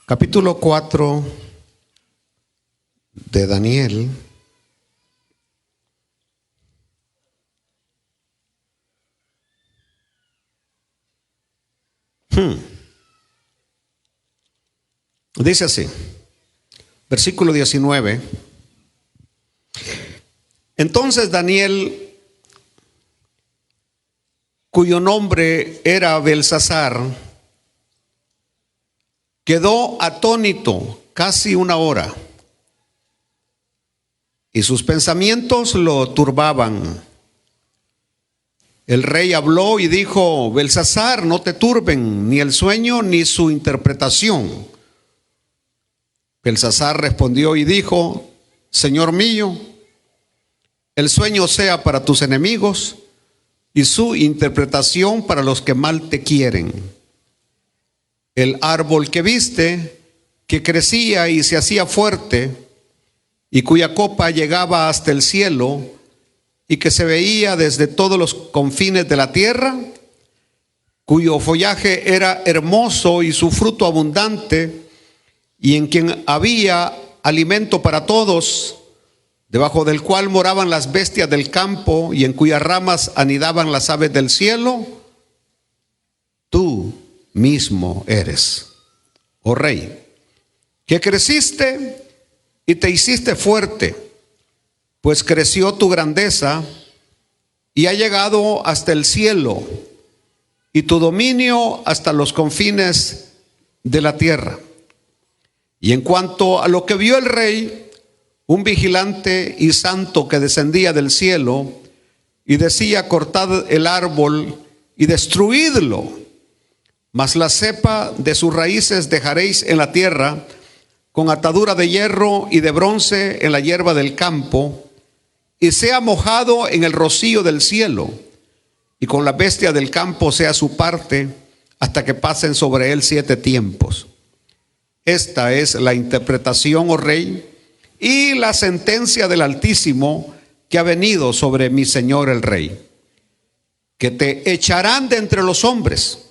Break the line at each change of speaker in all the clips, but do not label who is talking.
Capítulo 4 de Daniel. Dice así, versículo 19. Entonces Daniel, cuyo nombre era Belsasar, quedó atónito casi una hora, y sus pensamientos lo turbaban. El rey habló y dijo: Belsasar, no te turben ni el sueño ni su interpretación. Belsasar respondió y dijo: Señor mío, el sueño sea para tus enemigos y su interpretación para los que mal te quieren. El árbol que viste, que crecía y se hacía fuerte, y cuya copa llegaba hasta el cielo, y que se veía desde todos los confines de la tierra, cuyo follaje era hermoso y su fruto abundante, y en quien había alimento para todos, debajo del cual moraban las bestias del campo, y en cuyas ramas anidaban las aves del cielo, tú mismo eres, oh rey, que creciste y te hiciste fuerte, pues creció tu grandeza y ha llegado hasta el cielo, y tu dominio hasta los confines de la tierra. Y en cuanto a lo que vio el rey, un vigilante y santo que descendía del cielo y decía: cortad el árbol y destruidlo, mas la cepa de sus raíces dejaréis en la tierra, con atadura de hierro y de bronce en la hierba del campo, y sea mojado en el rocío del cielo, y con la bestia del campo sea su parte, hasta que pasen sobre él 7 tiempos. Esta es la interpretación, oh rey, y la sentencia del Altísimo que ha venido sobre mi señor el rey: que te echarán de entre los hombres,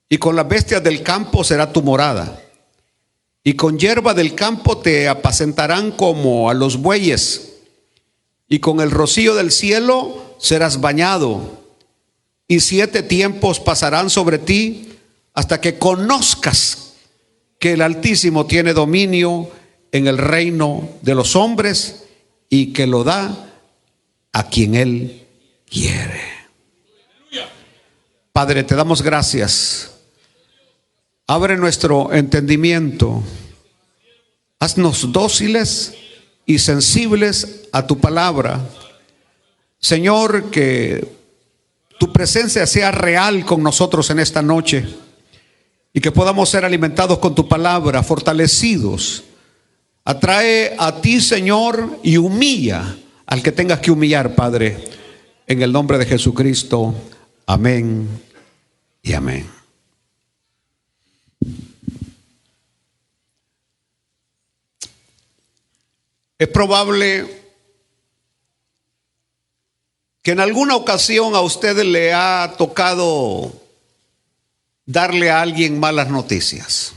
y con las bestias del campo será tu morada, y con hierba del campo te apacentarán como a los bueyes, y con el rocío del cielo serás bañado, y 7 tiempos pasarán sobre ti, hasta que conozcas que el Altísimo tiene dominio en el reino de los hombres, y que lo da a quien Él quiere. Padre, te damos gracias. Abre nuestro entendimiento. Haznos dóciles y sensibles a tu palabra. Señor, que tu presencia sea real con nosotros en esta noche, y que podamos ser alimentados con tu palabra, fortalecidos. Atrae a ti, Señor, y humilla al que tengas que humillar, Padre, en el nombre de Jesucristo. Amén y amén. Es probable que en alguna ocasión a usted le ha tocado darle a alguien malas noticias.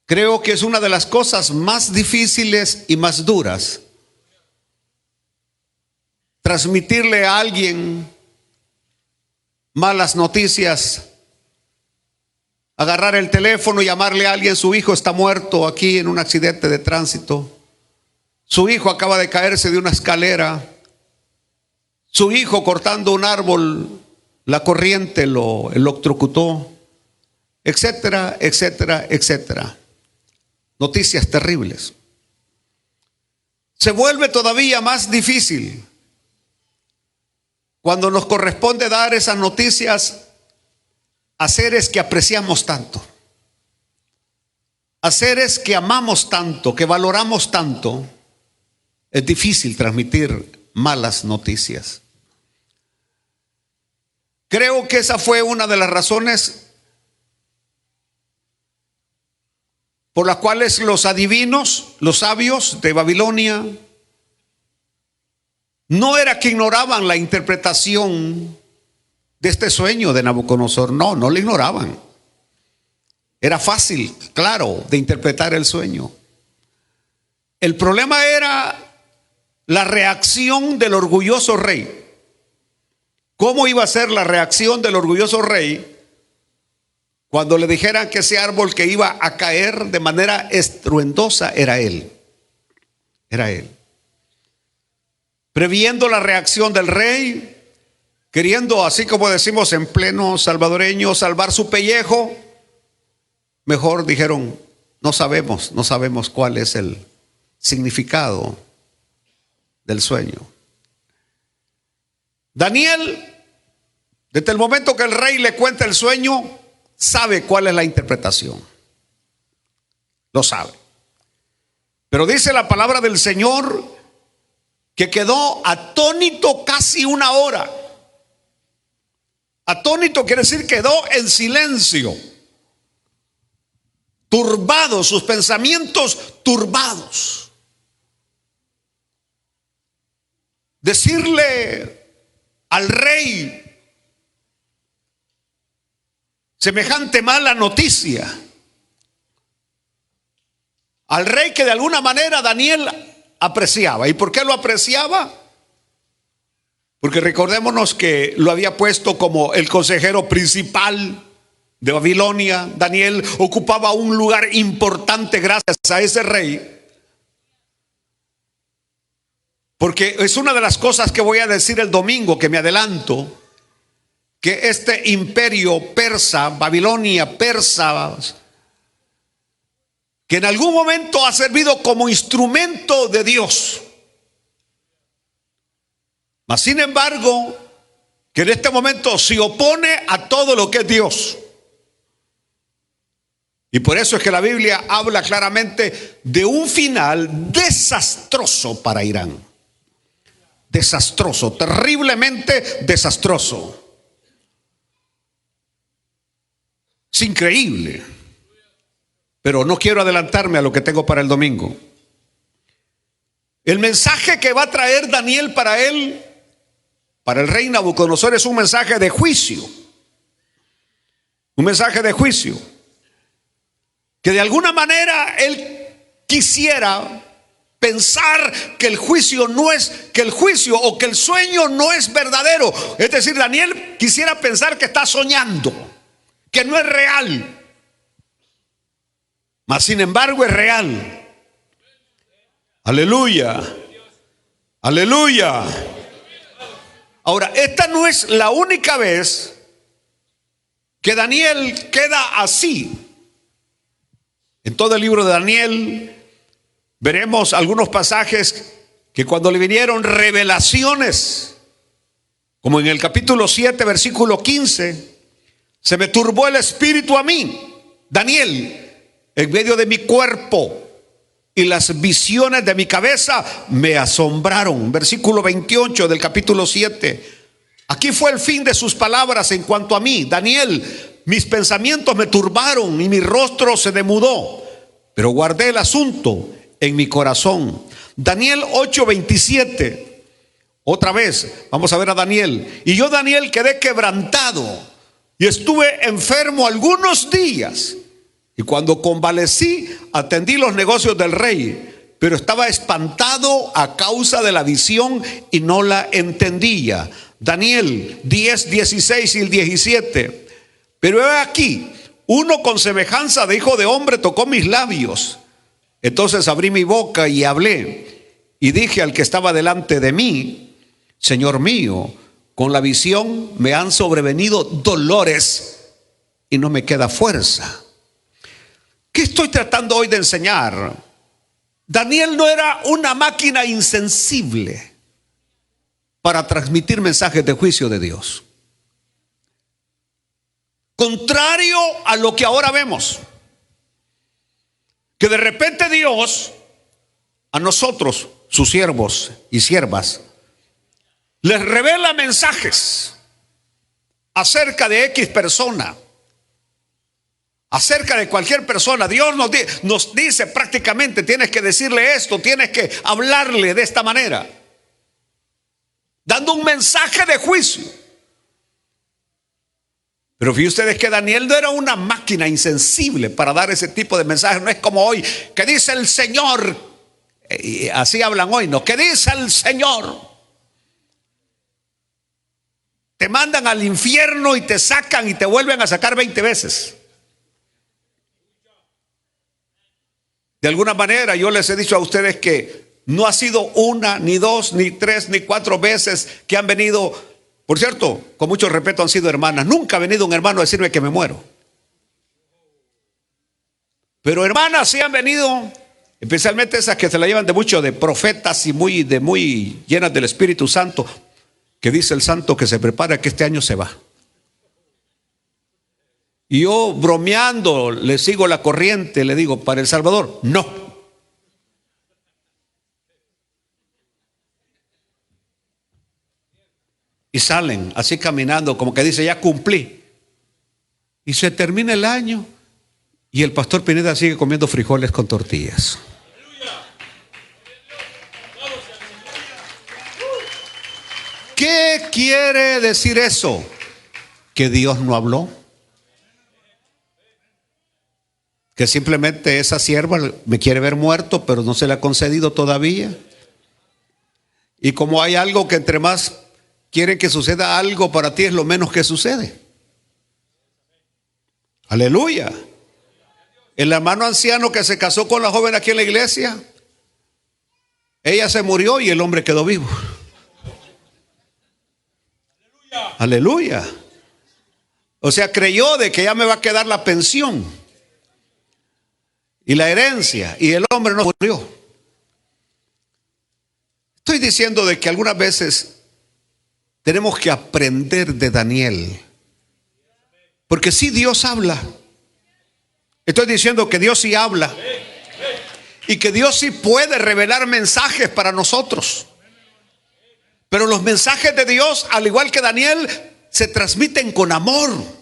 Creo que es una de las cosas más difíciles y más duras, transmitirle a alguien malas noticias. Agarrar el teléfono y llamarle a alguien: su hijo está muerto aquí en un accidente de tránsito, su hijo acaba de caerse de una escalera, su hijo cortando un árbol, la corriente lo electrocutó, etcétera, etcétera, etcétera. Noticias terribles. Se vuelve todavía más difícil cuando nos corresponde dar esas noticias a seres que apreciamos tanto, a seres que amamos tanto, que valoramos tanto. Es difícil transmitir malas noticias. Creo que esa fue una de las razones por las cuales los adivinos, los sabios de Babilonia, no era que ignoraban la interpretación de este sueño de Nabucodonosor. No, no lo ignoraban. Era fácil, claro, de interpretar el sueño. El problema era la reacción del orgulloso rey. ¿Cómo iba a ser la reacción del orgulloso rey cuando le dijeran que ese árbol que iba a caer de manera estruendosa era él? Era él. Previendo la reacción del rey, queriendo, así como decimos en pleno salvadoreño, salvar su pellejo, mejor dijeron, no sabemos cuál es el significado del sueño. Daniel, desde el momento que el rey le cuenta el sueño, sabe cuál es la interpretación. Lo sabe. Pero dice la palabra del Señor que quedó atónito casi una hora. Atónito quiere decir quedó en silencio, turbado, sus pensamientos turbados. Decirle al rey semejante mala noticia, al rey que de alguna manera Daniel apreciaba. ¿Y por qué lo apreciaba? Porque recordémonos que lo había puesto como el consejero principal de Babilonia. Daniel ocupaba un lugar importante gracias a ese rey. Porque es una de las cosas que voy a decir el domingo, que me adelanto, que este imperio persa, Babilonia, persa, que en algún momento ha servido como instrumento de Dios. Mas sin embargo, que en este momento se opone a todo lo que es Dios. Y por eso es que la Biblia habla claramente de un final desastroso para Irán. Desastroso, terriblemente desastroso. Es increíble. Pero no quiero adelantarme a lo que tengo para el domingo. El mensaje que va a traer Daniel para él, para el rey Nabucodonosor, es un mensaje de juicio. Un mensaje de juicio. Que de alguna manera él quisiera pensar que el juicio o que el sueño no es verdadero. Es decir, Daniel quisiera pensar que está soñando, que no es real. Mas sin embargo es real. Aleluya. Aleluya. Ahora, esta no es la única vez que Daniel queda así. En todo el libro de Daniel veremos algunos pasajes que cuando le vinieron revelaciones, como en el capítulo 7, versículo 15, se me turbó el espíritu a mí, Daniel, en medio de mi cuerpo, y las visiones de mi cabeza me asombraron. Versículo 28 del capítulo 7. Aquí fue el fin de sus palabras en cuanto a mí, Daniel. Mis pensamientos me turbaron y mi rostro se demudó, pero guardé el asunto en mi corazón. Daniel 8:27. Otra vez, vamos a ver a Daniel. Y yo, Daniel, quedé quebrantado y estuve enfermo algunos días. Y cuando convalecí, atendí los negocios del rey, pero estaba espantado a causa de la visión y no la entendía. Daniel 10:16 y el 17. Pero he aquí, uno con semejanza de hijo de hombre tocó mis labios. Entonces abrí mi boca y hablé, y dije al que estaba delante de mí: Señor mío, con la visión me han sobrevenido dolores y no me queda fuerza. ¿Qué estoy tratando hoy de enseñar? Daniel no era una máquina insensible para transmitir mensajes de juicio de Dios. Contrario a lo que ahora vemos, que de repente Dios a nosotros, sus siervos y siervas, les revela mensajes acerca de X persona, acerca de cualquier persona. Dios nos dice prácticamente: tienes que decirle esto, tienes que hablarle de esta manera, dando un mensaje de juicio. Pero fíjense ustedes que Daniel no era una máquina insensible para dar ese tipo de mensajes. No es como hoy, que dice el Señor. Y así hablan hoy, ¿no? ¿Qué dice el Señor? Te mandan al infierno y te sacan y te vuelven a sacar 20 veces. De alguna manera yo les he dicho a ustedes que no ha sido una, ni dos, ni tres, ni cuatro veces que han venido. Por cierto, con mucho respeto, han sido hermanas. Nunca ha venido un hermano a decirme que me muero. Pero hermanas sí han venido, especialmente esas que se la llevan de mucho de profetas y muy llenas del Espíritu Santo, que dice el santo que se prepara que este año se va. Y yo bromeando le sigo la corriente, le digo, para El Salvador, no. Y salen así caminando, como que dice, ya cumplí. Y se termina el año y el pastor Pineda sigue comiendo frijoles con tortillas. ¿Qué quiere decir eso? ¿Que Dios no habló? ¿Que simplemente esa sierva me quiere ver muerto, pero no se le ha concedido todavía? Y como hay algo que entre más quieren que suceda algo para ti, es lo menos que sucede. Aleluya. El hermano anciano que se casó con la joven aquí en la iglesia, ella se murió y el hombre quedó vivo. Aleluya. O sea, creyó de que ya me va a quedar la pensión y la herencia, y el hombre no murió. Estoy diciendo de que algunas veces tenemos que aprender de Daniel, porque sí, Dios habla. Estoy diciendo que Dios sí habla y que Dios sí puede revelar mensajes para nosotros. Pero los mensajes de Dios, al igual que Daniel, se transmiten con amor.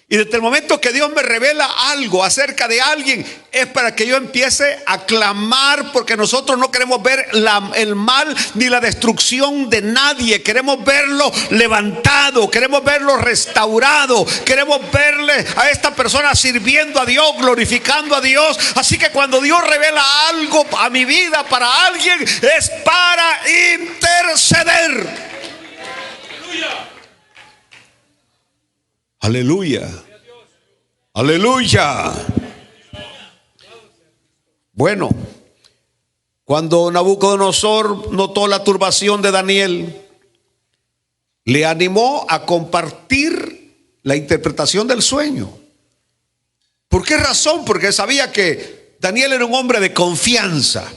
Y desde el momento que Dios me revela algo acerca de alguien, es para que yo empiece a clamar, porque nosotros no queremos ver el mal ni la destrucción de nadie. Queremos verlo levantado, queremos verlo restaurado, queremos verle a esta persona sirviendo a Dios, glorificando a Dios. Así que cuando Dios revela algo a mi vida para alguien, es para interceder. Aleluya. Aleluya. Bueno, cuando Nabucodonosor notó la turbación de Daniel, le animó a compartir la interpretación del sueño. ¿Por qué razón? Porque sabía que Daniel era un hombre de confianza.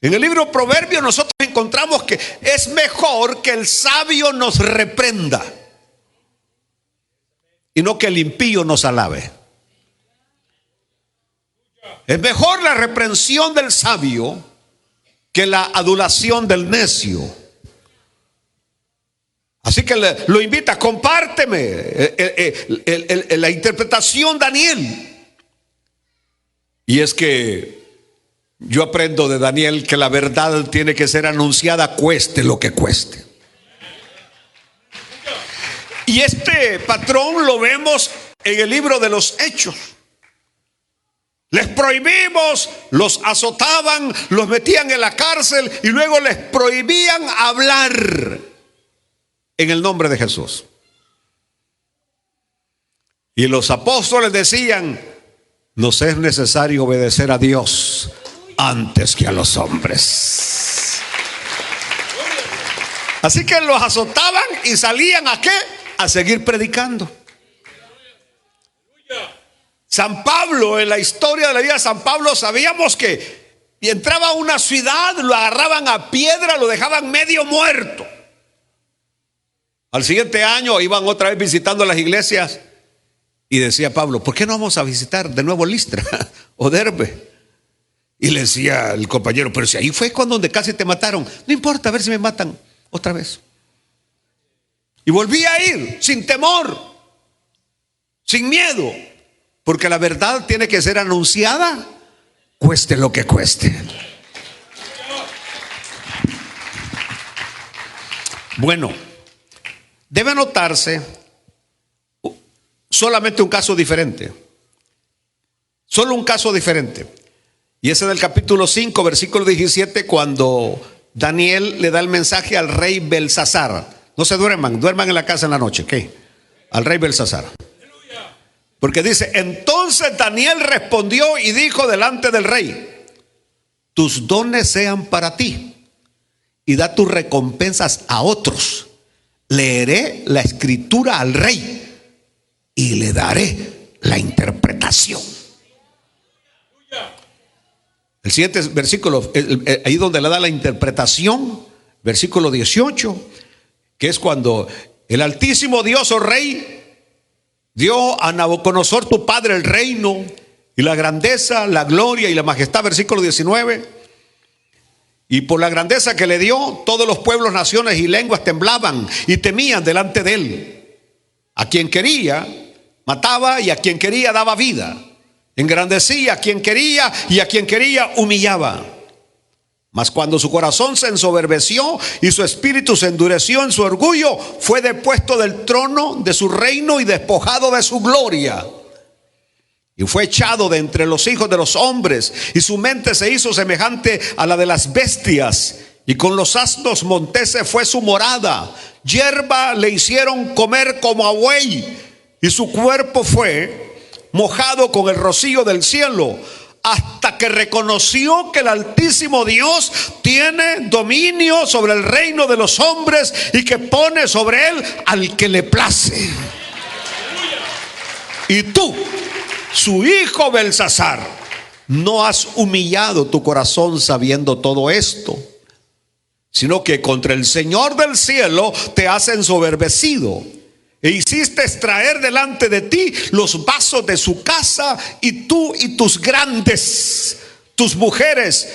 En el libro Proverbios nosotros encontramos que es mejor que el sabio nos reprenda y no que el impío nos alabe. Es mejor la reprensión del sabio que la adulación del necio. Así que lo invita, compárteme la interpretación, Daniel. Y es que yo aprendo de Daniel que la verdad tiene que ser anunciada, cueste lo que cueste. Y este patrón lo vemos en el libro de los Hechos. Les prohibimos, los azotaban, los metían en la cárcel y luego les prohibían hablar en el nombre de Jesús. Y los apóstoles decían, nos es necesario obedecer a Dios antes que a los hombres. Así que los azotaban y salían ¿a qué? A seguir predicando. San Pablo, en la historia de la vida de San Pablo, sabíamos que y entraba a una ciudad, lo agarraban a piedra, lo dejaban medio muerto. Al siguiente año iban otra vez visitando las iglesias y decía Pablo, ¿por qué no vamos a visitar de nuevo Listra o Derbe? Y le decía el compañero, pero si ahí fue cuando donde casi te mataron. No importa, a ver si me matan otra vez. Y volví a ir sin temor, sin miedo, porque la verdad tiene que ser anunciada, cueste lo que cueste. Bueno, debe notarse solamente un caso diferente. Solo un caso diferente. Y ese del capítulo 5, versículo 17, cuando Daniel le da el mensaje al rey Belsasar. No se duerman en la casa en la noche, ¿qué? Al rey Belsasar. Porque dice, entonces Daniel respondió y dijo delante del rey: tus dones sean para ti y da tus recompensas a otros. Leeré la escritura al rey y le daré la interpretación. El siguiente versículo, ahí donde le da la interpretación, versículo 18, que es cuando el Altísimo Dios, oh rey, dio a Nabucodonosor tu padre el reino y la grandeza, la gloria y la majestad, versículo 19. Y por la grandeza que le dio, todos los pueblos, naciones y lenguas temblaban y temían delante de él. A quien quería mataba y a quien quería daba vida. Engrandecía a quien quería y a quien quería humillaba. Mas cuando su corazón se ensoberbeció y su espíritu se endureció en su orgullo, fue depuesto del trono de su reino y despojado de su gloria. Y fue echado de entre los hijos de los hombres, y su mente se hizo semejante a la de las bestias, y con los asnos monteses fue su morada. Hierba le hicieron comer como a buey, y su cuerpo fue mojado con el rocío del cielo, hasta que reconoció que el Altísimo Dios tiene dominio sobre el reino de los hombres y que pone sobre él al que le place. Y tú, su hijo Belsasar, no has humillado tu corazón sabiendo todo esto, sino que contra el Señor del cielo te has ensoberbecido e hiciste extraer delante de ti los vasos de su casa, y tú y tus grandes, tus mujeres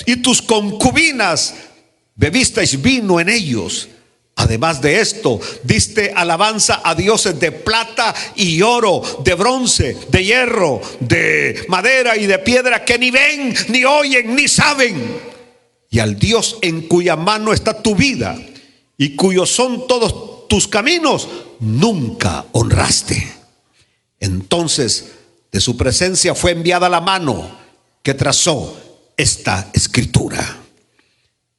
y tus concubinas bebisteis vino en ellos. Además de esto, diste alabanza a dioses de plata y oro, de bronce, de hierro, de madera y de piedra, que ni ven, ni oyen, ni saben. Y al Dios en cuya mano está tu vida y cuyos son todos tus caminos, nunca honraste. Entonces de su presencia fue enviada la mano que trazó esta escritura.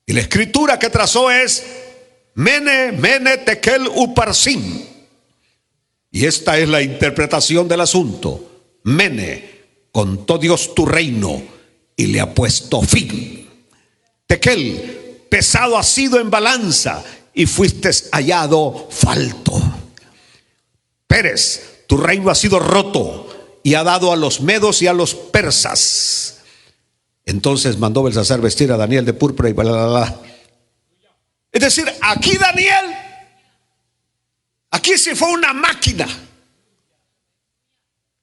Y la escritura que trazó es: Mene, Mene, Tekel, Uparsim. Y esta es la interpretación del asunto. Mene, contó Dios tu reino y le ha puesto fin. Tekel, pesado has sido en balanza y fuiste hallado falto. Pérez, tu reino ha sido roto y ha dado a los medos y a los persas. Entonces mandó Belsasar vestir a Daniel de púrpura y bla, bla, bla. Es decir, aquí Daniel, aquí sí fue una máquina,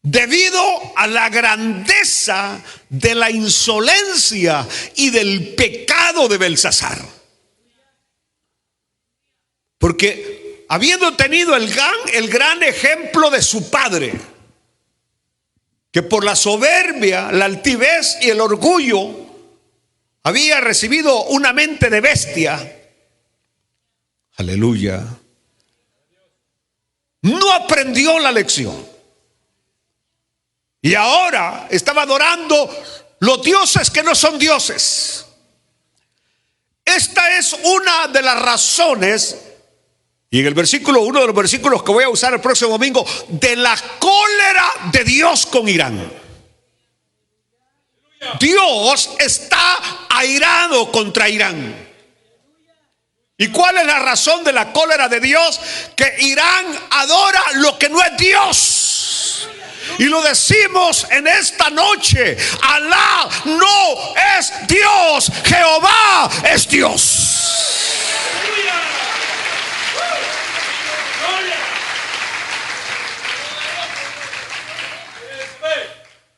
debido a la grandeza de la insolencia y del pecado de Belsasar. Porque habiendo tenido el gran ejemplo de su padre, que por la soberbia, la altivez y el orgullo había recibido una mente de bestia, aleluya, no aprendió la lección. Y ahora estaba adorando los dioses que no son dioses. Esta es una de las razones, y en el versículo, uno de los versículos que voy a usar el próximo domingo, de la cólera de Dios con Irán. Dios está airado contra Irán. ¿Y cuál es la razón de la cólera de Dios? Que Irán adora lo que no es Dios. Y lo decimos en esta noche: Alá no es Dios, Jehová es Dios.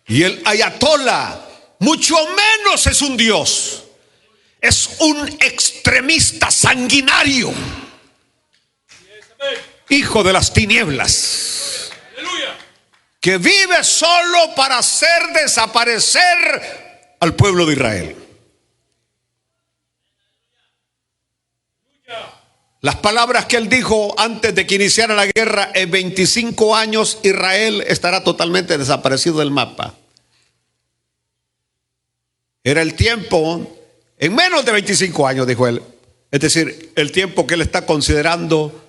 Y el ayatolá mucho menos es un Dios, es un extremista sanguinario, hijo de las tinieblas, que vive solo para hacer desaparecer al pueblo de Israel. Las palabras que él dijo antes de que iniciara la guerra: en 25 años Israel estará totalmente desaparecido del mapa. Era el tiempo, en menos de 25 años, dijo él. Es decir, el tiempo que él está considerando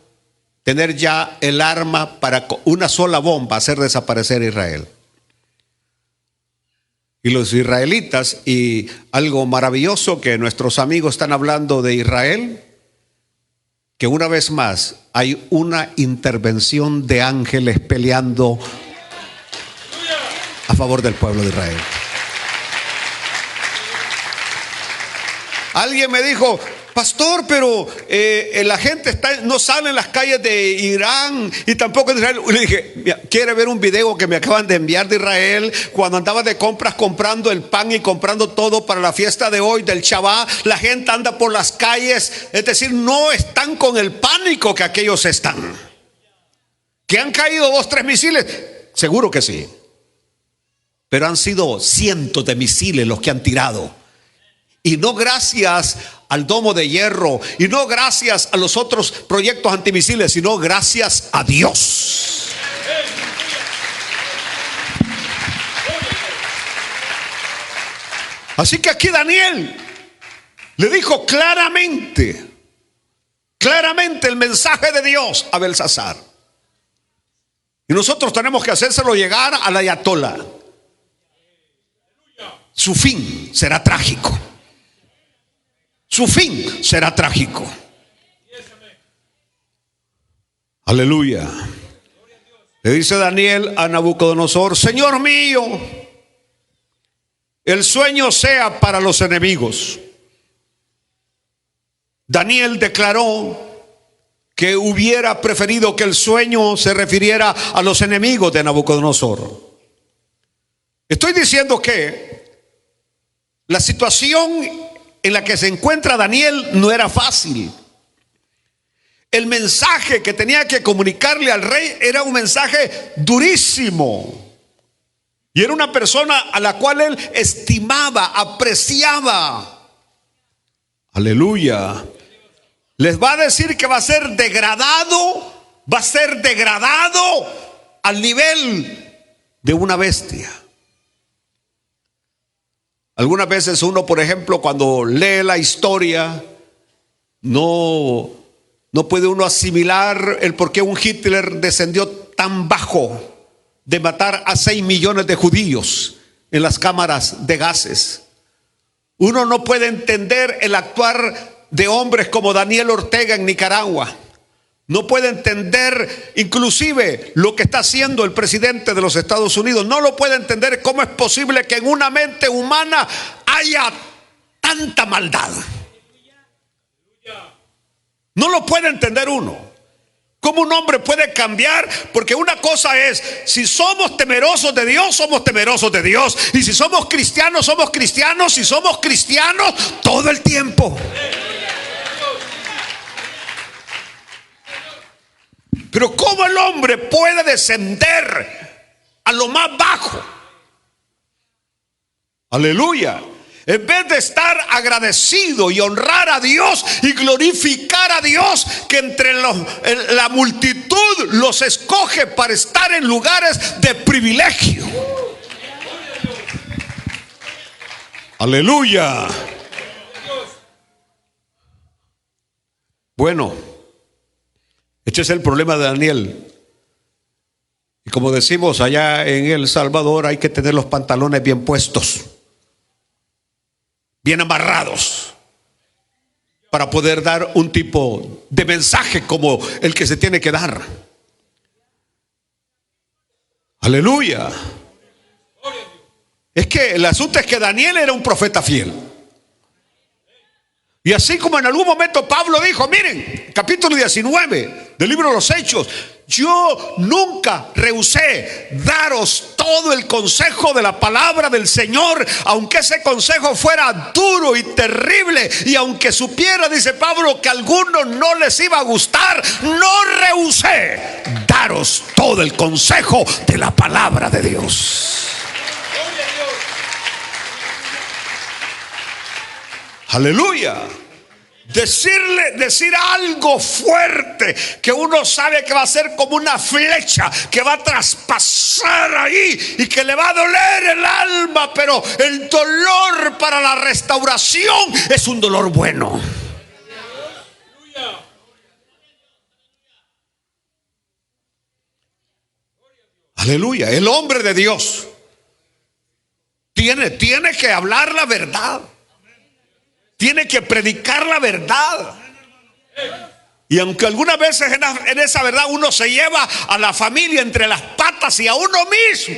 tener ya el arma para una sola bomba hacer desaparecer a Israel. Y los israelitas, y algo maravilloso que nuestros amigos están hablando de Israel, que una vez más hay una intervención de ángeles peleando a favor del pueblo de Israel. Alguien me dijo: pastor, pero la gente no sale en las calles de Irán y tampoco de Israel. Y le dije: ¿quiere ver un video que me acaban de enviar de Israel? Cuando andaba de compras comprando el pan y comprando todo para la fiesta de hoy del Shabbat, la gente anda por las calles. Es decir, no están con el pánico que aquellos están. ¿Que han caído 2, 3 misiles? Seguro que sí. Pero han sido cientos de misiles los que han tirado. Y no gracias al domo de hierro, y no gracias a los otros proyectos antimisiles, sino gracias a Dios. Así que aquí Daniel le dijo claramente el mensaje de Dios a Belsasar. Y nosotros tenemos que hacérselo llegar al ayatolá. Su fin será trágico. Su fin será trágico. Aleluya. Le dice Daniel a Nabucodonosor: Señor mío, el sueño sea para los enemigos. Daniel declaró que hubiera preferido que el sueño se refiriera a los enemigos de Nabucodonosor. Estoy diciendo que la situación en la que se encuentra Daniel no era fácil. El mensaje que tenía que comunicarle al rey era un mensaje durísimo. Y era una persona a la cual él estimaba, apreciaba. Aleluya. Les va a decir que va a ser degradado al nivel de una bestia. Algunas veces uno, por ejemplo, cuando lee la historia, no puede uno asimilar el por qué un Hitler descendió tan bajo de matar a 6 millones de judíos en las cámaras de gases. Uno no puede entender el actuar de hombres como Daniel Ortega en Nicaragua. No puede entender inclusive lo que está haciendo el presidente de los Estados Unidos. No lo puede entender. ¿Cómo es posible que en una mente humana haya tanta maldad? No lo puede entender uno. ¿Cómo un hombre puede cambiar? Porque una cosa es, si somos temerosos de Dios, somos temerosos de Dios. Y si somos cristianos, somos cristianos. Y somos cristianos todo el tiempo. Pero ¿cómo el hombre puede descender a lo más bajo? Aleluya. En vez de estar agradecido y honrar a Dios y glorificar a Dios, que entre la multitud los escoge para estar en lugares de privilegio. Aleluya. Bueno, este es el problema de Daniel. Y como decimos allá en El Salvador, hay que tener los pantalones bien puestos, bien amarrados, para poder dar un tipo de mensaje como el que se tiene que dar. Aleluya. Es que el asunto es que Daniel era un profeta fiel. Y así como en algún momento Pablo dijo, miren, capítulo 19 del libro de los Hechos, yo nunca rehusé daros todo el consejo de la palabra del Señor, aunque ese consejo fuera duro y terrible, y aunque supiera, dice Pablo, que a algunos no les iba a gustar, no rehusé daros todo el consejo de la palabra de Dios. Aleluya. decir algo fuerte que uno sabe que va a ser como una flecha que va a traspasar ahí y que le va a doler el alma, pero el dolor para la restauración es un dolor bueno. Aleluya. El hombre de Dios tiene que hablar la verdad. Tiene que predicar la verdad. Y aunque algunas veces en esa verdad uno se lleva a la familia entre las patas y a uno mismo,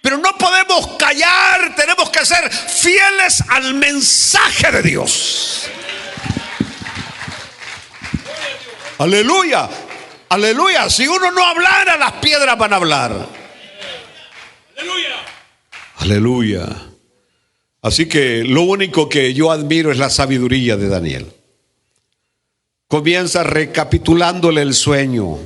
pero no podemos callar. Tenemos que ser fieles al mensaje de Dios. Aleluya. Aleluya. Si uno no hablara, las piedras van a hablar. Aleluya. Aleluya. Así que lo único que yo admiro es la sabiduría de Daniel. Comienza recapitulándole el sueño,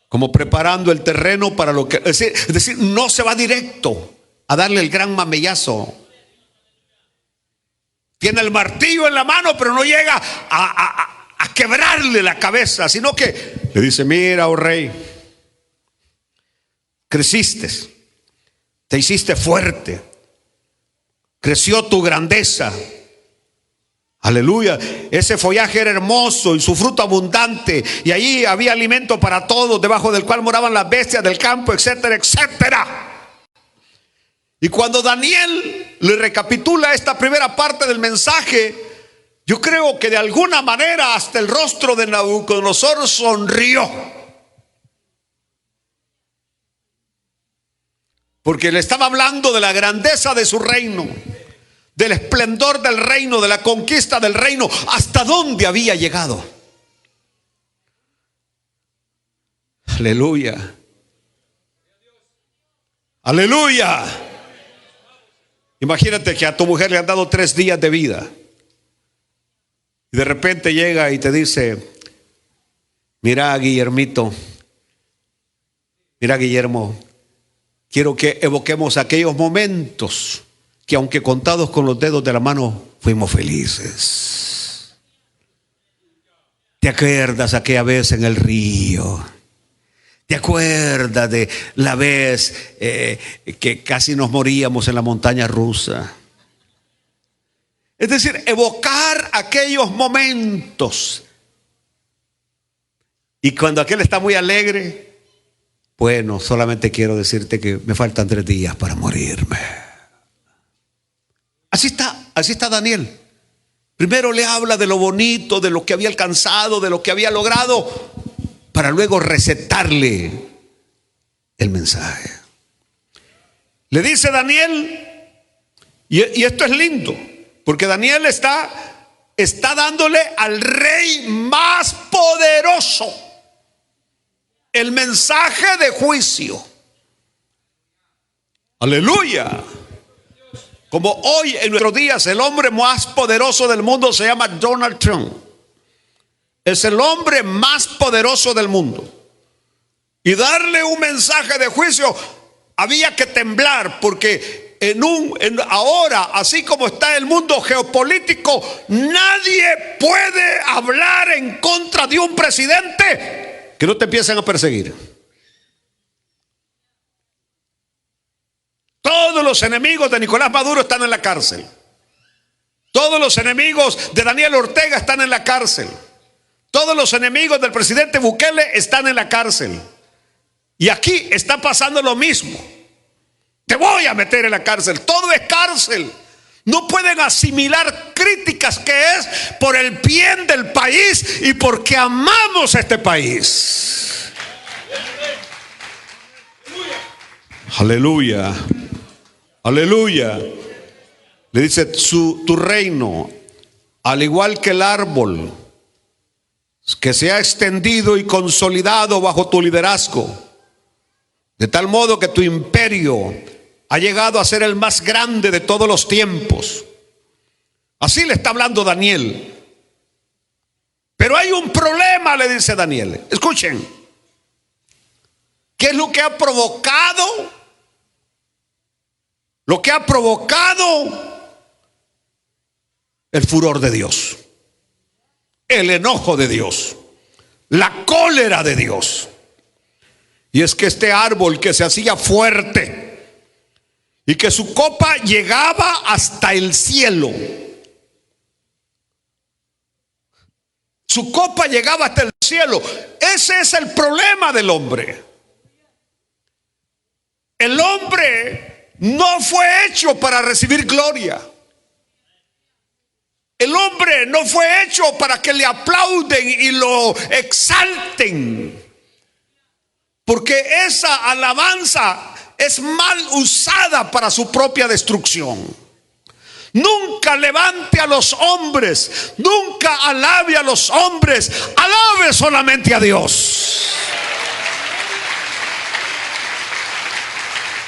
como preparando el terreno para lo que... Es decir, no se va directo a darle el gran mamellazo. Tiene el martillo en la mano, pero no llega a quebrarle la cabeza, sino que le dice: mira, oh rey, creciste, te hiciste fuerte, creció tu grandeza. Aleluya. Ese follaje era hermoso y su fruto abundante, y allí había alimento para todos, debajo del cual moraban las bestias del campo, etcétera, etcétera. Y cuando Daniel le recapitula esta primera parte del mensaje, yo creo que de alguna manera hasta el rostro de Nabucodonosor sonrió, porque le estaba hablando de la grandeza de su reino, del esplendor del reino, de la conquista del reino, hasta dónde había llegado. Aleluya. Aleluya. Imagínate que a tu mujer le han dado 3 días de vida y de repente llega y te dice: mira, Guillermito, mira, Guillermo, quiero que evoquemos aquellos momentos que, aunque contados con los dedos de la mano, fuimos felices. ¿Te acuerdas aquella vez en el río? ¿Te acuerdas de la vez que casi nos moríamos en la montaña rusa? Es decir, evocar aquellos momentos. Y cuando aquel está muy alegre: bueno, solamente quiero decirte que me faltan 3 días para morirme. Así está Daniel. Primero le habla de lo bonito, de lo que había alcanzado, de lo que había logrado, para luego recetarle el mensaje. Le dice Daniel, y esto es lindo, porque Daniel está dándole al rey más poderoso el mensaje de juicio. Aleluya. Como hoy en nuestros días el hombre más poderoso del mundo se llama Donald Trump. Es el hombre más poderoso del mundo. Y darle un mensaje de juicio, había que temblar, porque ahora, así como está el mundo geopolítico, nadie puede hablar en contra de un presidente que no te empiecen a perseguir. Todos los enemigos de Nicolás Maduro están en la cárcel. Todos los enemigos de Daniel Ortega están en la cárcel. Todos los enemigos del presidente Bukele están en la cárcel. Y aquí está pasando lo mismo. Te voy a meter en la cárcel. Todo es cárcel. No pueden asimilar críticas que es por el bien del país y porque amamos a este país. Aleluya. Aleluya. Le dice: tu reino, al igual que el árbol que se ha extendido y consolidado bajo tu liderazgo, de tal modo que tu imperio ha llegado a ser el más grande de todos los tiempos. Así le está hablando Daniel. Pero hay un problema, le dice Daniel. Escuchen. ¿Qué es lo que ha provocado? Lo que ha provocado el furor de Dios, el enojo de Dios, la cólera de Dios. Y es que este árbol que se hacía fuerte y que su copa llegaba hasta el cielo, su copa llegaba hasta el cielo. Ese es el problema del hombre. El hombre no fue hecho para recibir gloria. El hombre no fue hecho para que le aplauden y lo exalten, porque esa alabanza es mal usada para su propia destrucción. Nunca levante a los hombres, nunca alabe a los hombres, alabe solamente a Dios.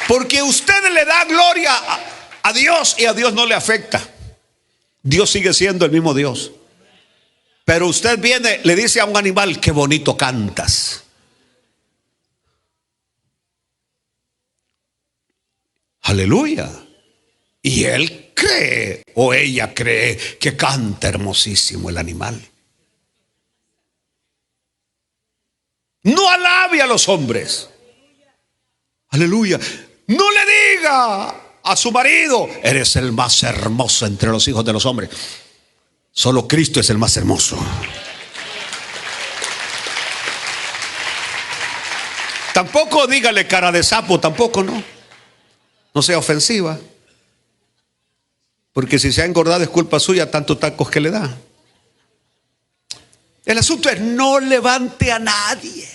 Porque usted le da gloria a Dios y a Dios no le afecta. Dios sigue siendo el mismo Dios. Pero usted viene, le dice a un animal: qué bonito cantas. Aleluya. Y él cree, o ella cree, que canta hermosísimo el animal. No alabe a los hombres. Aleluya. No le diga a su marido: eres el más hermoso entre los hijos de los hombres. Solo Cristo es el más hermoso. Tampoco dígale cara de sapo, tampoco, no. No sea ofensiva. Porque si se ha engordado es culpa suya, tantos tacos que le da. El asunto es: no levante a nadie,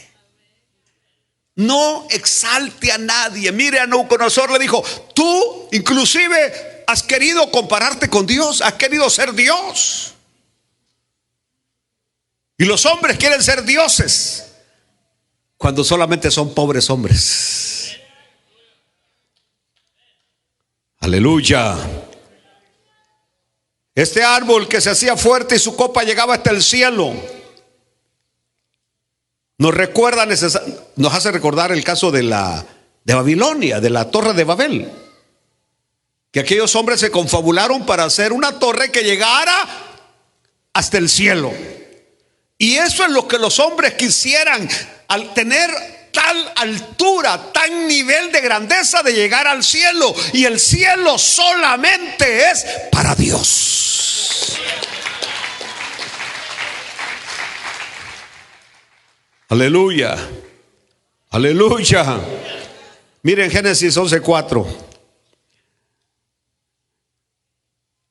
no exalte a nadie. Mire, a Nabucodonosor le dijo: tú inclusive has querido compararte con Dios, has querido ser Dios. Y los hombres quieren ser dioses cuando solamente son pobres hombres. Aleluya. Este árbol que se hacía fuerte y su copa llegaba hasta el cielo, nos hace recordar el caso de Babilonia, de la torre de Babel, que aquellos hombres se confabularon para hacer una torre que llegara hasta el cielo. Y eso es lo que los hombres quisieran, al tener tal altura, tal nivel de grandeza, de llegar al cielo. Y el cielo solamente es para Dios. Aleluya. Aleluya. Miren Génesis 11:4.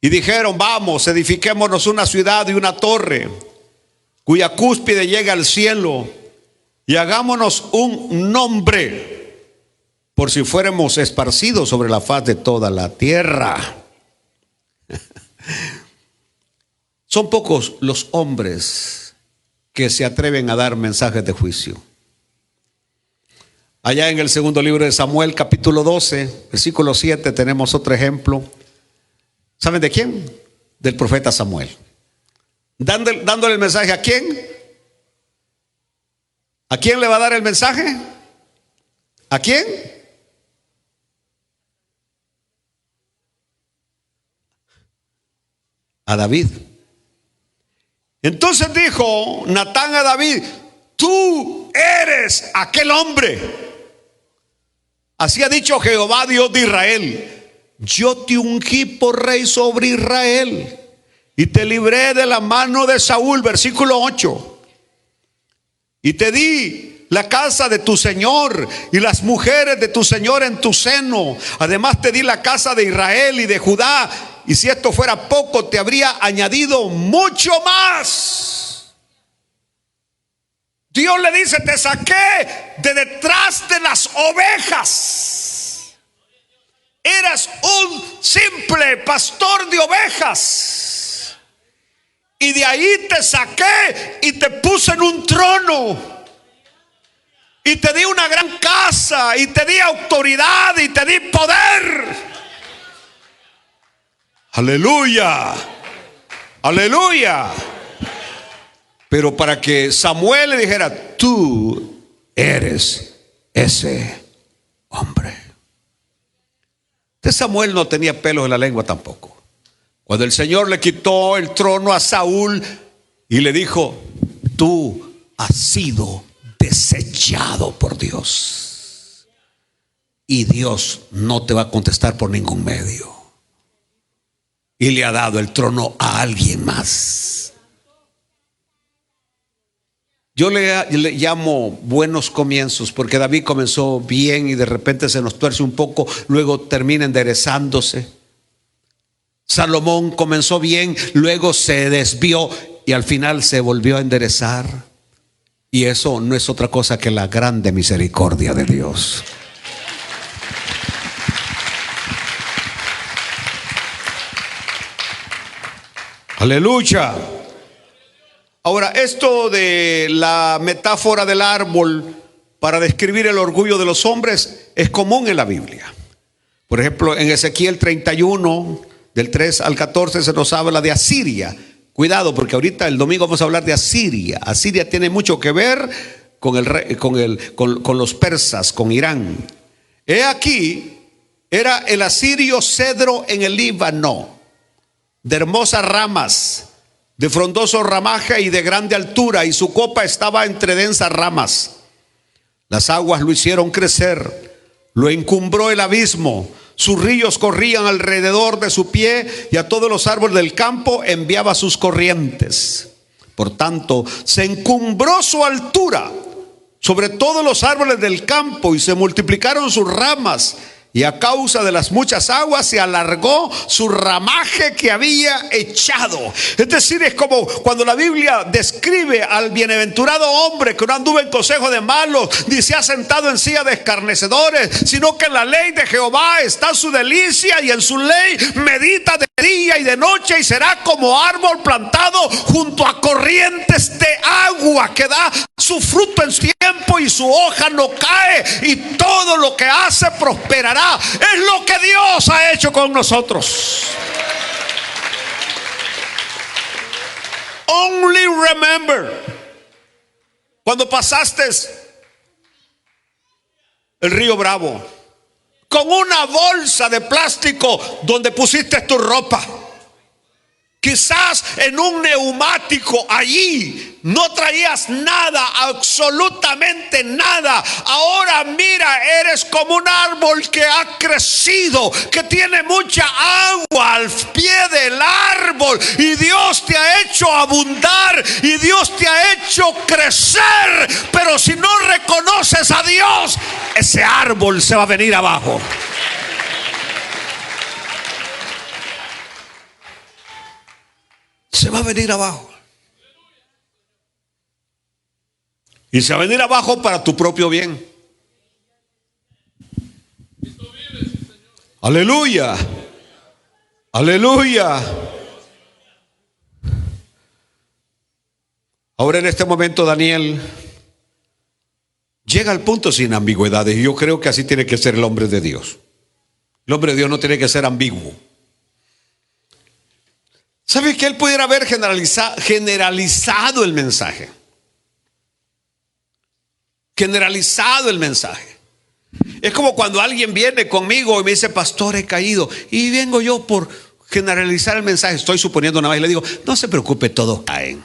Y dijeron: vamos, edifiquémonos una ciudad y una torre cuya cúspide llega al cielo, y hagámonos un nombre, por si fuéramos esparcidos sobre la faz de toda la tierra. Son pocos los hombres que se atreven a dar mensajes de juicio. Allá en el segundo libro de Samuel, capítulo 12, versículo 7, tenemos otro ejemplo. ¿Saben de quién? Del profeta Samuel. Dándole el mensaje ¿a quién? ¿A quién le va a dar el mensaje? ¿A quién? A David. Entonces dijo Natán a David: tú eres aquel hombre. Así ha dicho Jehová, Dios de Israel: yo te ungí por rey sobre Israel y te libré de la mano de Saúl. Versículo 8. Y te di la casa de tu señor y las mujeres de tu señor en tu seno. Además te di la casa de Israel y de Judá. Y si esto fuera poco, te habría añadido mucho más. Dios le dice: te saqué de detrás de las ovejas. Eras un simple pastor de ovejas. Y de ahí te saqué y te puse en un trono. Y te di una gran casa. Y te di autoridad. Y te di poder. Aleluya. Aleluya. Pero para que Samuel le dijera: tú eres ese hombre. Samuel no tenía pelos en la lengua tampoco. Cuando el Señor le quitó el trono a Saúl y le dijo: tú has sido desechado por Dios, y Dios no te va a contestar por ningún medio. Y le ha dado el trono a alguien más. Yo le llamo buenos comienzos, porque David comenzó bien y de repente se nos tuerce un poco, luego termina enderezándose. Salomón comenzó bien, luego se desvió y al final se volvió a enderezar. Y eso no es otra cosa que la grande misericordia de Dios. Aleluya. Ahora, esto de la metáfora del árbol para describir el orgullo de los hombres es común en la Biblia. Por ejemplo, en Ezequiel 31, del 3 al 14, se nos habla de Asiria. Cuidado, porque ahorita el domingo vamos a hablar de Asiria. Asiria tiene mucho que ver con los persas, con Irán. He aquí, era el asirio cedro en el Líbano, de hermosas ramas, de frondoso ramaje y de grande altura, y su copa estaba entre densas ramas. Las aguas lo hicieron crecer, lo encumbró el abismo. Sus ríos corrían alrededor de su pie, y a todos los árboles del campo enviaba sus corrientes. Por tanto, se encumbró su altura sobre todos los árboles del campo, y se multiplicaron sus ramas, y a causa de las muchas aguas se alargó su ramaje que había echado. Es decir, es como cuando la Biblia describe al bienaventurado hombre que no anduvo en consejo de malos, ni se ha sentado en silla de escarnecedores, sino que en la ley de Jehová está su delicia, y en su ley medita de día y de noche, y será como árbol plantado junto a corrientes de agua, que da su fruto en su tiempo y su hoja no cae, y todo lo que hace prosperará. Es lo que Dios ha hecho con nosotros. Only remember, cuando pasaste el río Bravo con una bolsa de plástico donde pusiste tu ropa, quizás en un neumático allí no traías nada, absolutamente nada. Ahora mira, eres como un árbol que ha crecido, que tiene mucha agua al pie del árbol, y Dios te ha hecho abundar, y Dios te ha hecho crecer. Pero si no reconoces a Dios, ese árbol se va a venir abajo. Se va a venir abajo. Y se va a venir abajo para tu propio bien. Aleluya. Aleluya. Ahora en este momento Daniel llega al punto sin ambigüedades. Y yo creo que así tiene que ser el hombre de Dios. El hombre de Dios no tiene que ser ambiguo. ¿Sabe que él pudiera haber generalizado el mensaje? Generalizado el mensaje. Es como cuando alguien viene conmigo y me dice: pastor, he caído. Y vengo yo por generalizar el mensaje. Estoy suponiendo nada más y le digo: no se preocupe, todos caen.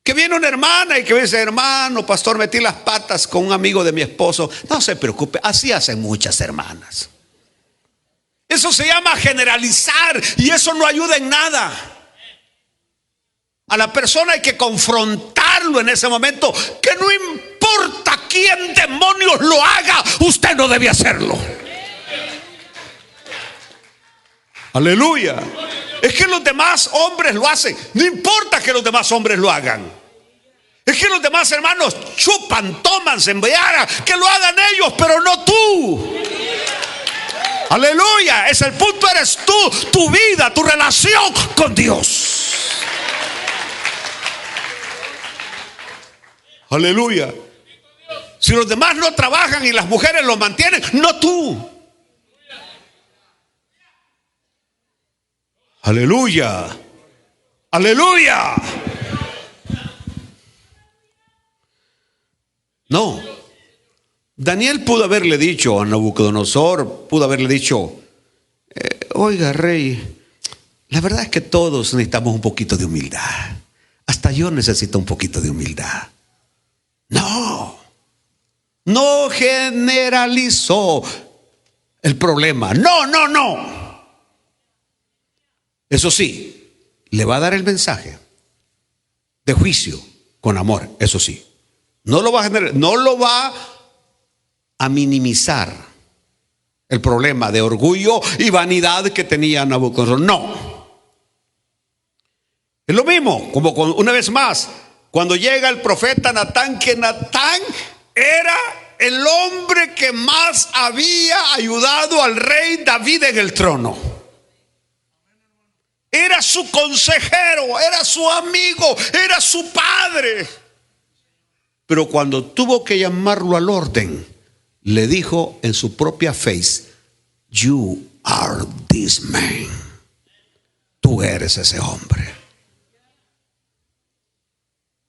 Que viene una hermana y que me dice: hermano, pastor, metí las patas con un amigo de mi esposo. No se preocupe, así hacen muchas hermanas. Eso se llama generalizar, y eso no ayuda en nada. A la persona hay que confrontarlo en ese momento, que no importa quién demonios lo haga, usted no debe hacerlo. Aleluya. Es que los demás hombres lo hacen. No importa que los demás hombres lo hagan. Es que los demás hermanos chupan, toman, se embriagan. Que lo hagan ellos, pero no tú. Aleluya. Es el punto, eres tú, tu vida, tu relación con Dios. Aleluya. Si los demás no trabajan y las mujeres lo mantienen, no tú. Aleluya. Aleluya. No. Daniel pudo haberle dicho a Nabucodonosor, pudo haberle dicho: oiga, rey, La verdad es que todos necesitamos un poquito de humildad. Hasta yo necesito un poquito de humildad. No generalizó el problema. No. Eso sí, le va a dar el mensaje de juicio con amor, eso sí. No lo va a minimizar el problema de orgullo y vanidad que tenía Nabucodonosor. No. Es lo mismo, como una vez más, cuando llega el profeta Natán, que Natán era el hombre que más había ayudado al rey David en el trono. Era su consejero, era su amigo, era su padre. Pero cuando tuvo que llamarlo al orden, le dijo en su propia face: You are this man. Tú eres ese hombre.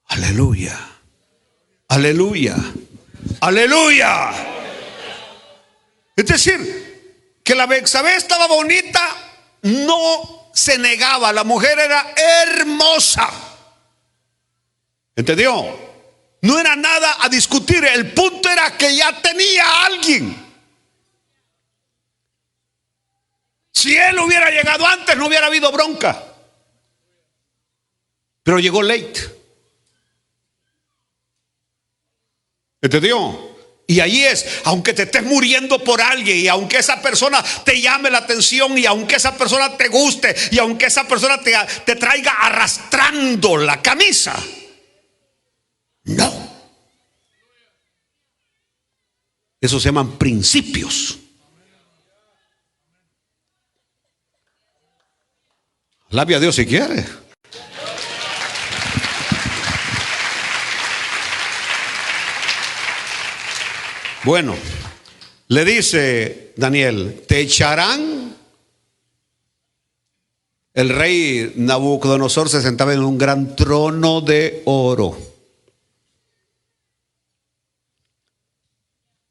Aleluya. Aleluya. Aleluya. Es decir, que la Betsabé estaba bonita, no se negaba. La mujer era hermosa. ¿Entendió? No era nada a discutir. El punto era que ya tenía a alguien. Si él hubiera llegado antes, no hubiera habido bronca. Pero llegó late. ¿Entendió? Y ahí es, aunque te estés muriendo por alguien, y aunque esa persona te llame la atención, y aunque esa persona te guste, y aunque esa persona te traiga arrastrando la camisa, no. Eso se llaman principios. Alabe a Dios si quiere. Bueno, le dice Daniel: te echarán. El rey Nabucodonosor se sentaba en un gran trono de oro.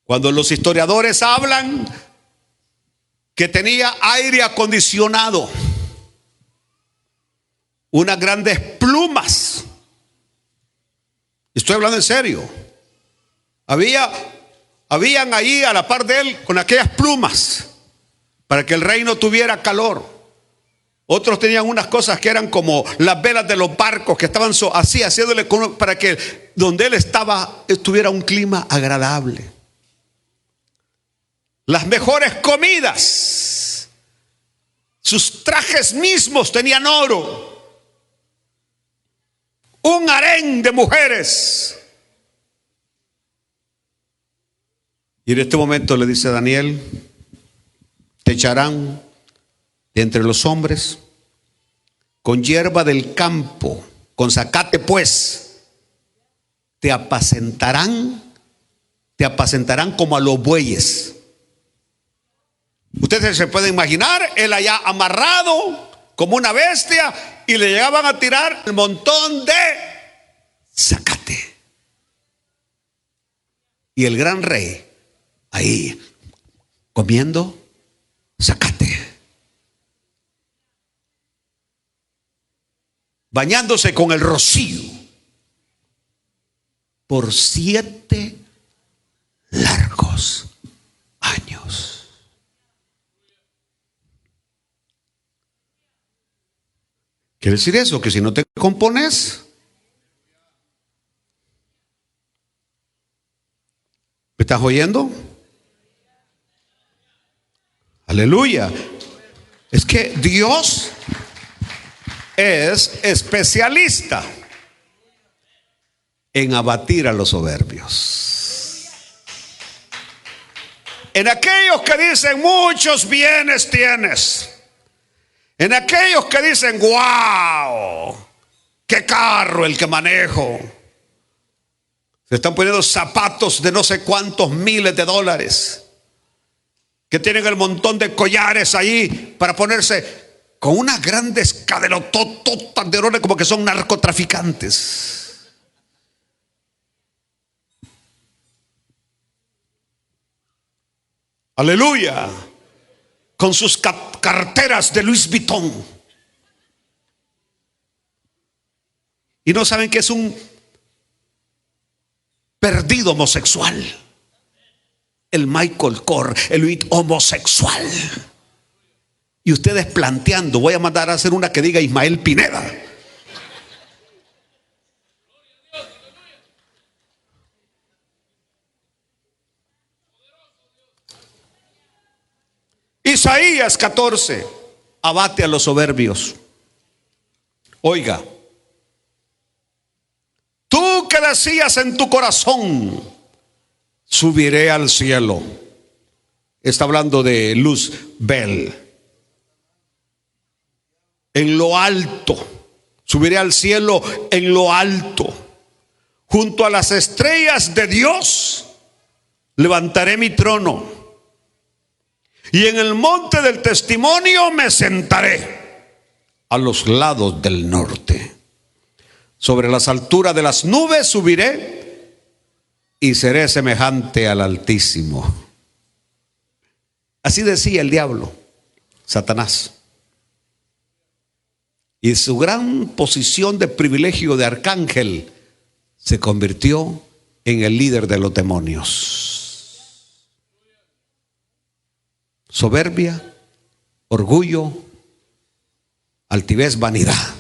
Cuando los historiadores hablan que tenía aire acondicionado, unas grandes plumas, estoy hablando en serio, habían ahí a la par de él con aquellas plumas para que el rey no tuviera calor. Otros tenían unas cosas que eran como las velas de los barcos, que estaban así haciéndole para que donde él estaba estuviera un clima agradable. Las mejores comidas, sus trajes mismos tenían oro, un harén de mujeres. Y en este momento le dice a Daniel: te echarán de entre los hombres con hierba del campo, con zacate pues, te apacentarán como a los bueyes. Ustedes se pueden imaginar, él allá amarrado como una bestia, y le llegaban a tirar el montón de zacate. Y el gran rey ahí comiendo zacate, bañándose con el rocío por 7 largos años. Quiere decir eso, que si no te compones, ¿me estás oyendo? Aleluya. Es que Dios es especialista en abatir a los soberbios. En aquellos que dicen: muchos bienes tienes. En aquellos que dicen: wow, qué carro el que manejo. Se están poniendo zapatos de no sé cuántos miles de dólares, que tienen el montón de collares ahí para ponerse, con unas grandes caderototas de oro, como que son narcotraficantes. Aleluya. Con sus carteras de Louis Vuitton. y no saben que es un perdido homosexual. El Michael Kors, el homosexual. Y ustedes planteando, voy a mandar a hacer una que diga Ismael Pineda. Isaías 14, abate a los soberbios. Oiga, tú que decías en tu corazón, subiré al cielo. Está hablando de Luzbel. En lo alto, subiré al cielo en lo alto. Junto a las estrellas de Dios, levantaré mi trono. Y en el monte del testimonio me sentaré a los lados del norte. Sobre las alturas de las nubes subiré y seré semejante al Altísimo. Así decía el diablo, Satanás. Y su gran posición de privilegio de arcángel se convirtió en el líder de los demonios. Soberbia, orgullo, altivez, vanidad.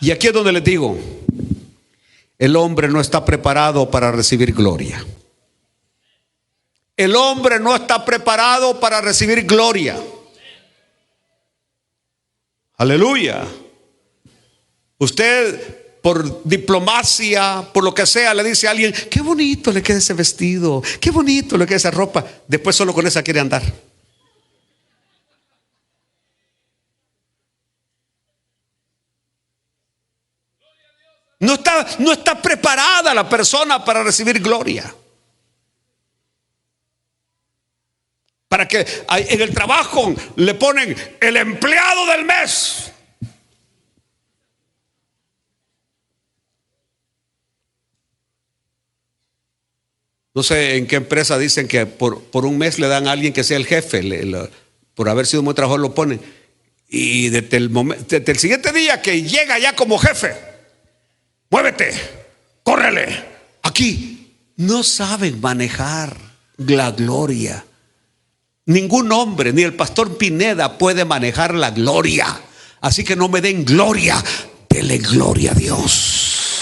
Y aquí es donde les digo, el hombre no está preparado para recibir gloria. El hombre no está preparado para recibir gloria. Aleluya. Usted, por diplomacia, por lo que sea, le dice a alguien: qué bonito le queda ese vestido, qué bonito le queda esa ropa. Después solo con esa quiere andar. No está preparada la persona para recibir gloria. Para que en el trabajo le ponen el empleado del mes. No sé en qué empresa dicen que por un mes le dan a alguien que sea el jefe, por haber sido muy trabajador lo ponen. Y desde el siguiente día que llega ya como jefe, muévete, córrele, aquí. No saben manejar la gloria. Ningún hombre, ni el pastor Pineda puede manejar la gloria. Así que no me den gloria, denle gloria a Dios.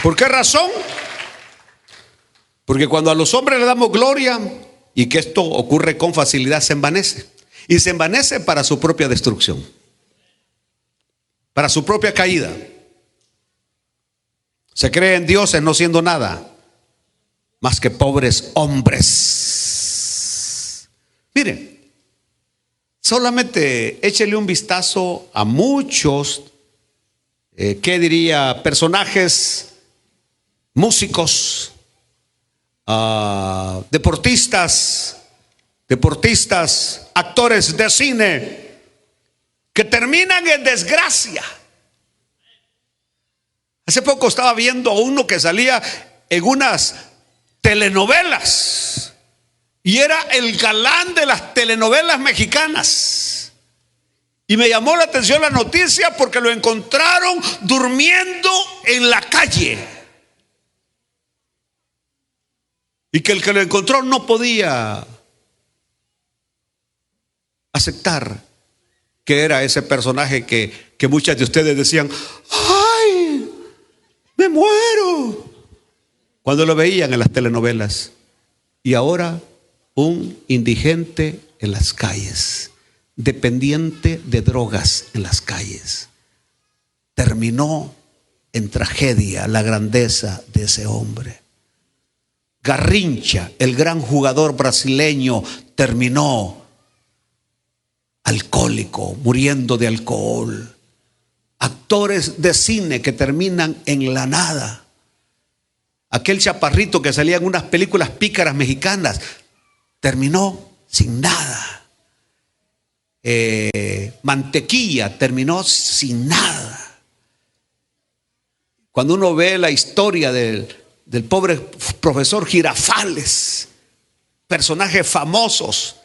¿Por qué razón? Porque cuando a los hombres le damos gloria, y que esto ocurre con facilidad, se envanece. Y se envanece para su propia destrucción, para su propia caída. Se cree en dioses no siendo nada más que pobres hombres. Miren, solamente échele un vistazo a muchos, ¿qué diría? Personajes, músicos, deportistas, actores de cine, que terminan en desgracia. Hace poco estaba viendo a uno que salía en unas telenovelas y era el galán de las telenovelas mexicanas. Y me llamó la atención la noticia porque lo encontraron durmiendo en la calle. Y que el que lo encontró no podía aceptar que era ese personaje que muchas de ustedes decían: ¡ay, me muero!, cuando lo veían en las telenovelas. Y ahora un indigente en las calles, dependiente de drogas en las calles. Terminó en tragedia la grandeza de ese hombre. Garrincha, el gran jugador brasileño, terminó alcohólico, muriendo de alcohol. Actores de cine que terminan en la nada. Aquel chaparrito que salía en unas películas pícaras mexicanas terminó sin nada. Mantequilla terminó sin nada. Cuando uno ve la historia del pobre profesor Girafales, personajes famosos,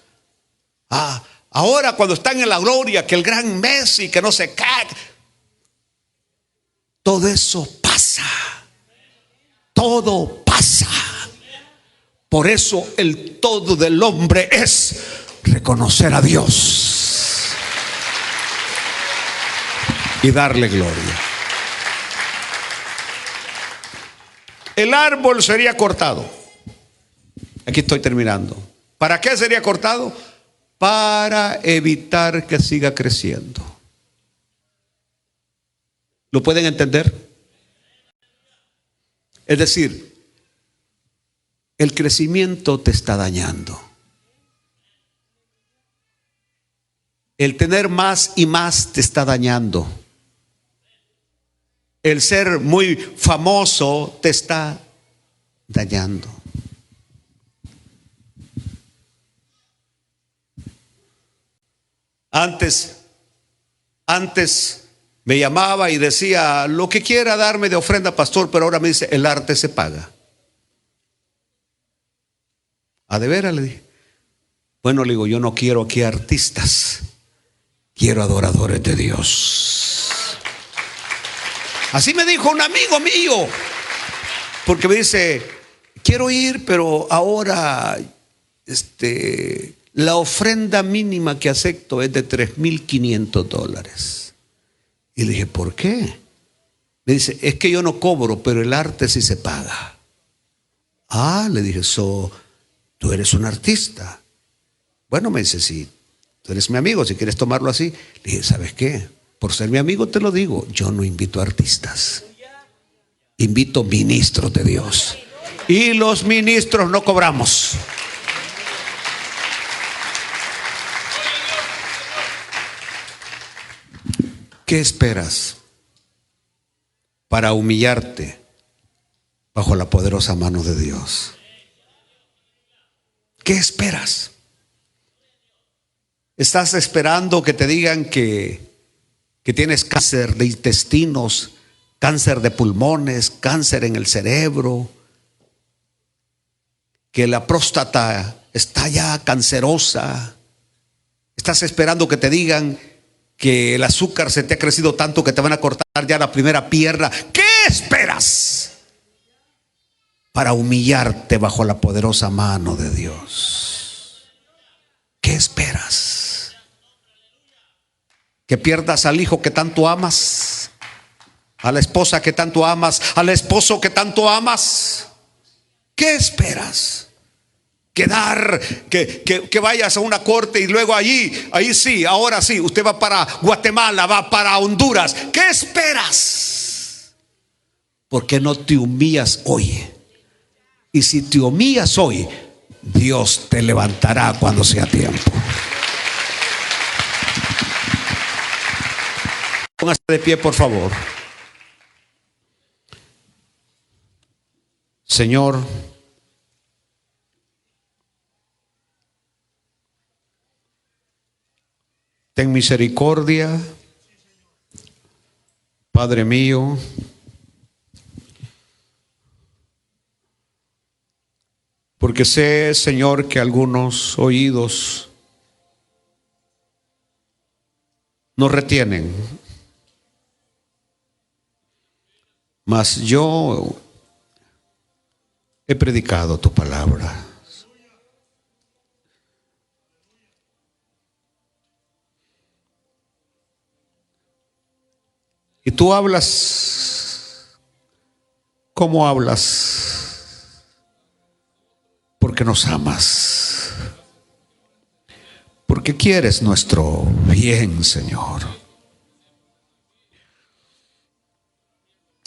Ahora cuando están en la gloria, que el gran Messi, que no se cae. Todo eso pasa. Todo pasa. Por eso el todo del hombre es reconocer a Dios y darle gloria. El árbol sería cortado. Aquí estoy terminando. ¿Para qué sería cortado? Para evitar que siga creciendo. ¿Lo pueden entender? Es decir, el crecimiento te está dañando. El tener más y más te está dañando. El ser muy famoso te está dañando. Antes me llamaba y decía, lo que quiera darme de ofrenda, pastor, pero ahora me dice, el arte se paga. ¿A de veras? Le dije. Bueno, le digo, yo no quiero aquí artistas, quiero adoradores de Dios. Así me dijo un amigo mío, porque me dice, quiero ir, pero ahora la ofrenda mínima que acepto es de $3,500. Y le dije, ¿por qué? Me dice, es que yo no cobro, pero el arte sí se paga. Ah, le dije, tú eres un artista. Bueno, me dice, sí, tú eres mi amigo, si quieres tomarlo así. Le dije, ¿sabes qué? Por ser mi amigo te lo digo, yo no invito a artistas, invito ministros de Dios. Y los ministros no cobramos. ¿Qué esperas para humillarte bajo la poderosa mano de Dios? ¿Qué esperas? ¿Estás esperando que te digan que tienes cáncer de intestinos, cáncer de pulmones, cáncer en el cerebro, que la próstata está ya cancerosa? ¿Estás esperando que te digan que el azúcar se te ha crecido tanto que te van a cortar ya la primera pierna? ¿Qué esperas para humillarte bajo la poderosa mano de Dios? ¿Qué esperas? ¿Que pierdas al hijo que tanto amas? ¿A la esposa que tanto amas? ¿Al esposo que tanto amas? ¿Qué esperas? Que vayas a una corte y luego ahí sí, ahora sí, usted va para Guatemala, va para Honduras. ¿Qué esperas? ¿Por qué no te humillas hoy? Y si te humillas hoy, Dios te levantará cuando sea tiempo. Póngase de pie, por favor. Señor, ten misericordia, Padre mío, porque sé, Señor, que algunos oídos no retienen, mas yo he predicado tu palabra. Y tú hablas como hablas, porque nos amas, porque quieres nuestro bien, Señor.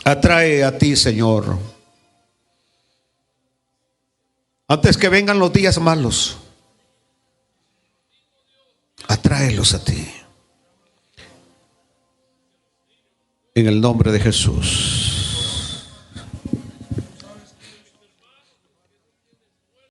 Atrae a ti, Señor, antes que vengan los días malos. Atráelos a ti. En el nombre de Jesús.